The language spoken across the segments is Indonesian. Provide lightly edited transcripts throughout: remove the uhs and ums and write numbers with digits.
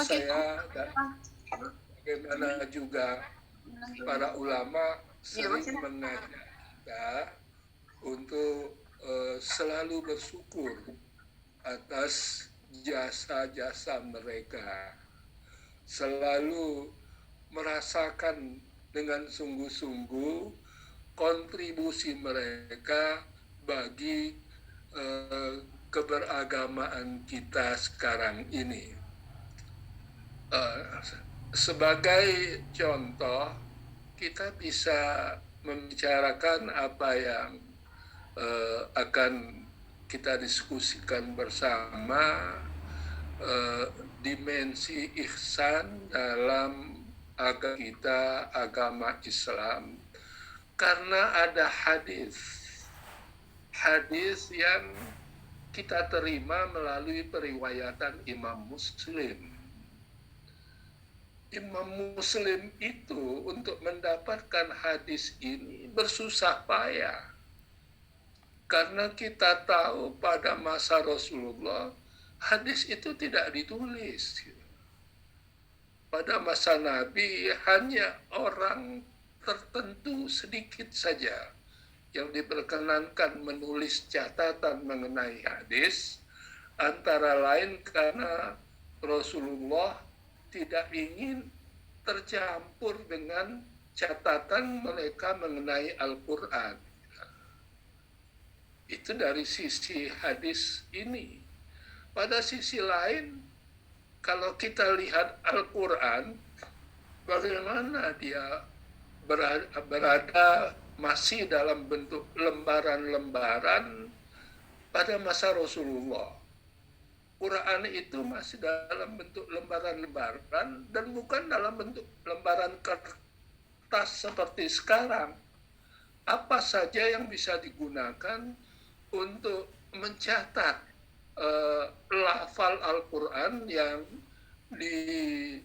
saya dan bagaimana juga para ulama sering mengajak kita untuk selalu bersyukur atas jasa-jasa mereka, selalu merasakan dengan sungguh-sungguh kontribusi mereka bagi keberagamaan kita sekarang ini. Sebagai contoh, kita bisa membicarakan apa yang akan kita diskusikan bersama, dimensi ihsan dalam agama kita, agama Islam, karena ada hadis yang kita terima melalui periwayatan Imam Muslim. Imam Muslim itu untuk mendapatkan hadis ini bersusah payah. Karena kita tahu pada masa Rasulullah, hadis itu tidak ditulis. Pada masa Nabi, hanya orang tertentu sedikit saja yang diperkenankan menulis catatan mengenai hadis, antara lain karena Rasulullah tidak ingin tercampur dengan catatan mereka mengenai Al-Quran. Itu dari sisi hadis ini. Pada sisi lain, kalau kita lihat Al-Quran, bagaimana dia berada masih dalam bentuk lembaran-lembaran pada masa Rasulullah. Quran itu masih dalam bentuk lembaran-lembaran dan bukan dalam bentuk lembaran kertas seperti sekarang. Apa saja yang bisa digunakan untuk mencatat lafal Al-Quran yang diterima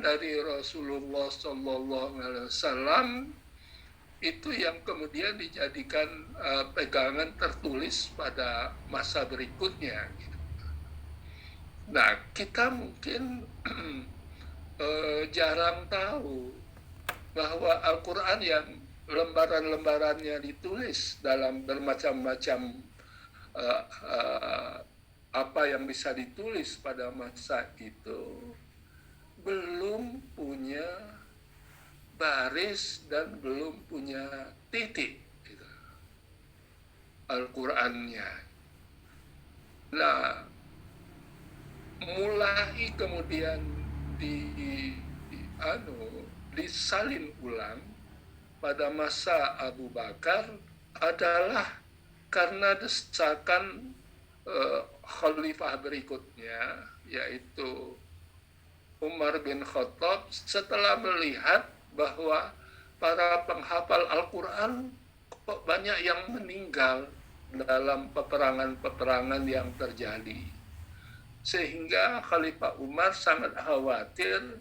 dari Rasulullah SAW, itu yang kemudian dijadikan pegangan tertulis pada masa berikutnya. Nah, kita mungkin jarang tahu bahwa Al-Quran yang lembaran-lembarannya ditulis dalam bermacam-macam apa yang bisa ditulis pada masa itu belum punya baris dan belum punya titik gitu, Al-Qurannya. Nah, mulai kemudian disalin ulang pada masa Abu Bakar adalah karena desakan khalifah berikutnya, yaitu Umar bin Khattab, setelah melihat bahwa para penghafal Al-Quran kok banyak yang meninggal dalam peperangan-peperangan yang terjadi. Sehingga Khalifah Umar sangat khawatir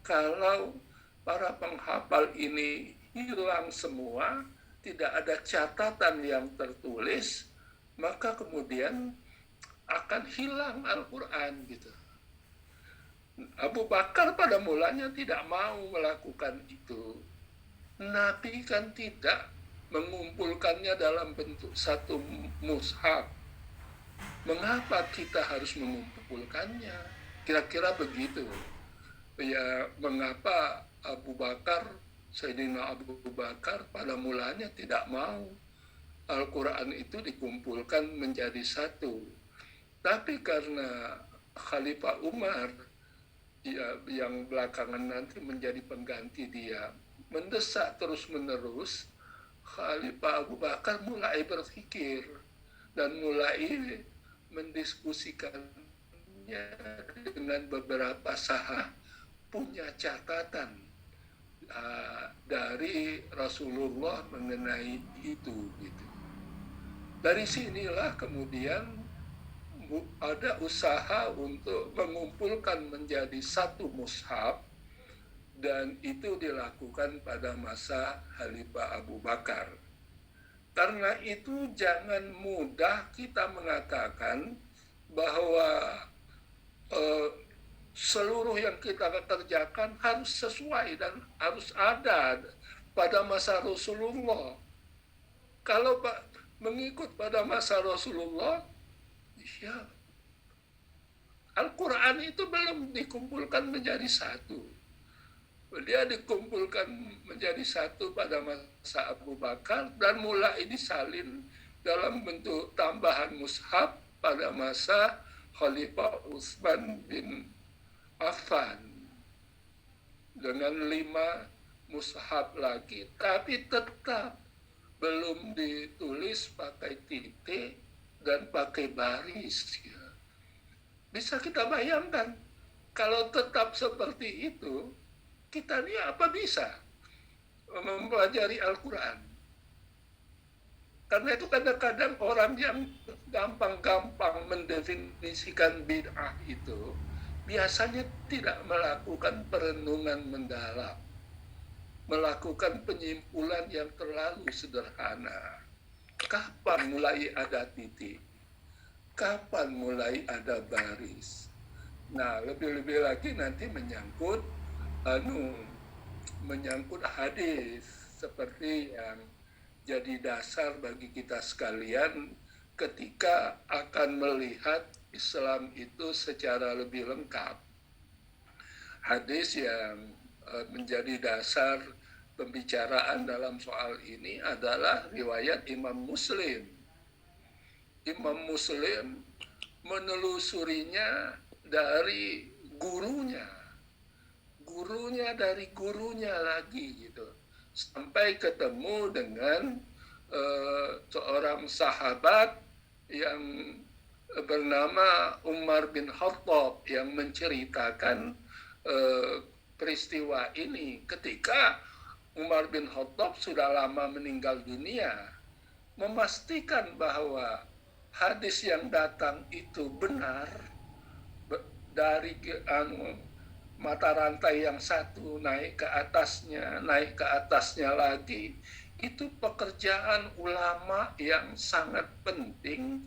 kalau para penghafal ini hilang semua, tidak ada catatan yang tertulis, maka kemudian akan hilang Al-Quran gitu. Abu Bakar pada mulanya tidak mau melakukan itu. Nabi kan tidak mengumpulkannya dalam bentuk satu mushaf. Mengapa kita harus mengumpulkannya? Kira-kira begitu. Ya, mengapa Sayyidina Abu Bakar pada mulanya tidak mau Al-Quran itu dikumpulkan menjadi satu. Tapi karena Khalifah Umar, yang belakangan nanti menjadi pengganti dia, mendesak terus-menerus, Khalifah Abu Bakar mulai berpikir dan mulai mendiskusikannya dengan beberapa sahabat punya catatan dari Rasulullah mengenai itu gitu. Dari sinilah kemudian ada usaha untuk mengumpulkan menjadi satu mushaf, dan itu dilakukan pada masa Khalifah Abu Bakar. Karena itu jangan mudah kita mengatakan bahwa eh, seluruh yang kita kerjakan harus sesuai dan harus ada pada masa Rasulullah. Kalau mengikut pada masa Rasulullah, ya Al-Quran itu belum dikumpulkan menjadi satu. Dia dikumpulkan menjadi satu pada masa Abu Bakar dan mulai disalin dalam bentuk tambahan mushaf pada masa Khalifah Utsman bin Affan dengan 5 mushaf lagi, tapi tetap belum ditulis pakai titik dan pakai baris. Ya. Bisa kita bayangkan, kalau tetap seperti itu, kita ini apa bisa mempelajari Al-Quran? Karena itu kadang-kadang orang yang gampang-gampang mendefinisikan bid'ah itu, biasanya tidak melakukan perenungan mendalam, melakukan penyimpulan yang terlalu sederhana. Kapan mulai ada titik? Kapan mulai ada baris? Nah, lebih-lebih lagi nanti menyangkut hadis seperti yang jadi dasar bagi kita sekalian ketika akan melihat Islam itu secara lebih lengkap. Hadis yang menjadi dasar pembicaraan dalam soal ini adalah riwayat Imam Muslim. Imam Muslim menelusurinya dari gurunya dari gurunya lagi gitu, sampai ketemu dengan seorang sahabat yang bernama Umar bin Khattab yang menceritakan peristiwa ini ketika Umar bin Khattab sudah lama meninggal dunia, memastikan bahwa hadis yang datang itu benar dari mata rantai yang satu naik ke atasnya lagi. Itu pekerjaan ulama yang sangat penting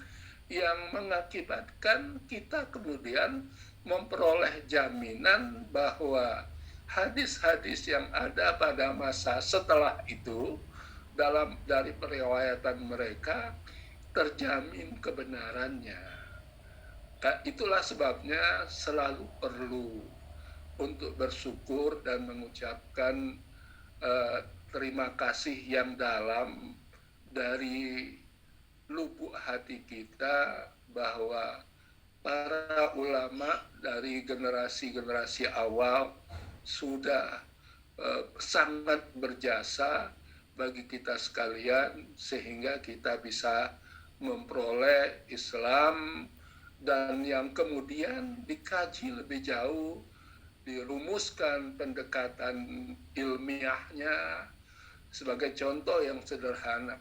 yang mengakibatkan kita kemudian memperoleh jaminan bahwa hadis-hadis yang ada pada masa setelah itu dari periwayatan mereka terjamin kebenarannya. Itulah sebabnya selalu perlu untuk bersyukur dan mengucapkan terima kasih yang dalam dari lubuk hati kita bahwa para ulama dari generasi-generasi awal sudah sangat berjasa bagi kita sekalian sehingga kita bisa memperoleh Islam dan yang kemudian dikaji lebih jauh, dirumuskan pendekatan ilmiahnya. Sebagai contoh yang sederhana,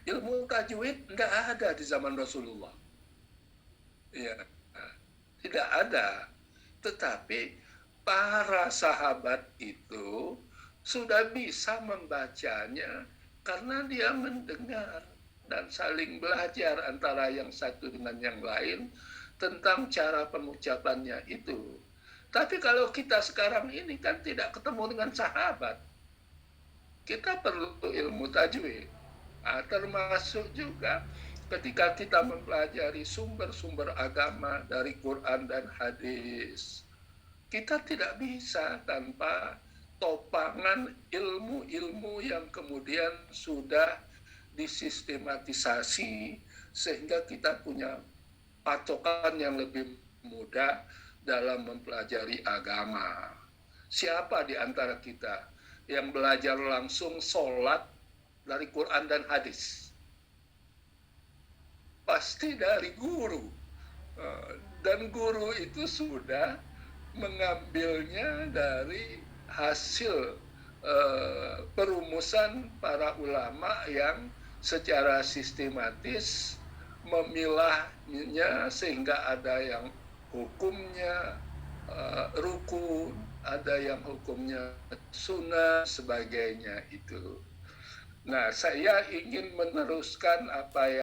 ilmu tajwid tidak ada di zaman Rasulullah. Ya, tidak ada. Tetapi para sahabat itu sudah bisa membacanya karena dia mendengar dan saling belajar antara yang satu dengan yang lain tentang cara pengucapannya itu. Tapi kalau kita sekarang ini kan tidak ketemu dengan sahabat, kita perlu ilmu tajwid. Termasuk juga ketika kita mempelajari sumber-sumber agama dari Quran dan hadis, kita tidak bisa tanpa topangan ilmu-ilmu yang kemudian sudah disistematisasi sehingga kita punya patokan yang lebih mudah dalam mempelajari agama. Siapa di antara kita yang belajar langsung sholat dari Quran dan hadis? Pasti dari guru. Dan guru itu sudah mengambilnya dari hasil perumusan para ulama yang secara sistematis memilahnya sehingga ada yang hukumnya rukun, ada yang hukumnya sunnah, sebagainya itu. Nah, saya ingin meneruskan apa yang